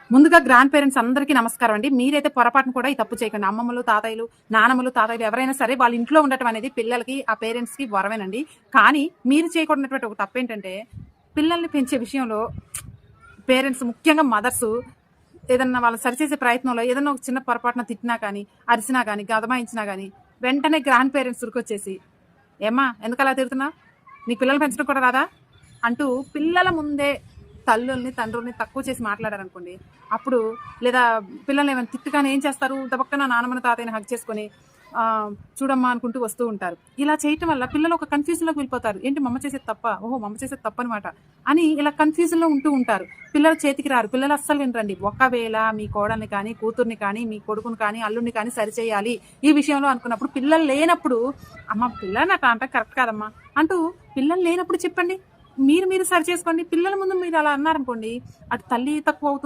ముందుగా grand parents అందరికీ నమస్కారం అండి. మీరైతే పొరపాటున కూడా ఈ తప్పు చేయకండి. అమ్మమ్మలు, తాతయ్యలు, నానమ్మలు, తాతయ్యలు ఎవరైనా సరే వాళ్ళ ఇంట్లో ఉండటం అనేది పిల్లలకి, ఆ పేరెంట్స్‌కి వరమేనండి. కానీ మీరు చేయకూడనటువంటి ఒక తప్పేంటంటే, పిల్లల్ని పెంచే విషయంలో పేరెంట్స్ ముఖ్యంగా మదర్సు ఏదన్నా వాళ్ళు సరిచేసే ప్రయత్నంలో ఏదన్నా ఒక చిన్న పొరపాటున తిట్టినా కానీ, అరిసినా గానీ, గదమాయించినా గానీ, వెంటనే గ్రాండ్ పేరెంట్స్ ఉరికొచ్చేసి, "ఏమ్మా ఎందుకలా తిడుతున్నావు? నీకు పిల్లల్ని పెంచడం కూడా రాదా?" అంటూ పిల్లల ముందే తల్లుల్ని, తండ్రుల్ని తక్కువ చేసి మాట్లాడారనుకోండి, అప్పుడు లేదా పిల్లల్ని ఏమైనా తిట్టగానే ఏం చేస్తారు? దబక్కన నానమ్మని, తాతయ్యని హగ్ చేసుకొని చూడమ్మా అనుకుంటూ వస్తూ ఉంటారు. ఇలా చేయటం వల్ల పిల్లలు ఒక కన్‌ఫ్యూజన్‌లోకి వెళ్ళిపోతారు. ఏంటి మమ్మ చేసేది తప్పా? ఓహో! మమ్మ చేసేది తప్పనమాట అని ఇలా కన్‌ఫ్యూజన్‌లో ఉంటూ ఉంటారు. పిల్లలు చేతికి రారు. పిల్లలు అస్సలు వినరండి. ఒకవేళ మీ కోడల్ని కానీ, కూతుర్ని కానీ, మీ కొడుకుని కానీ, అల్లుడిని కానీ సరిచేయాలి ఈ విషయంలో అనుకున్నప్పుడు, పిల్లలు లేనప్పుడు అమ్మ పిల్లని అట్లా అనటం కరెక్ట్ కాదమ్మా అంటూ పిల్లలు లేనప్పుడు చెప్పండి. మీరు సరి చేసుకోండి. పిల్లల ముందు మీరు అలా అన్నారనుకోండి, అటు తల్లి తక్కువ అవుతుంది.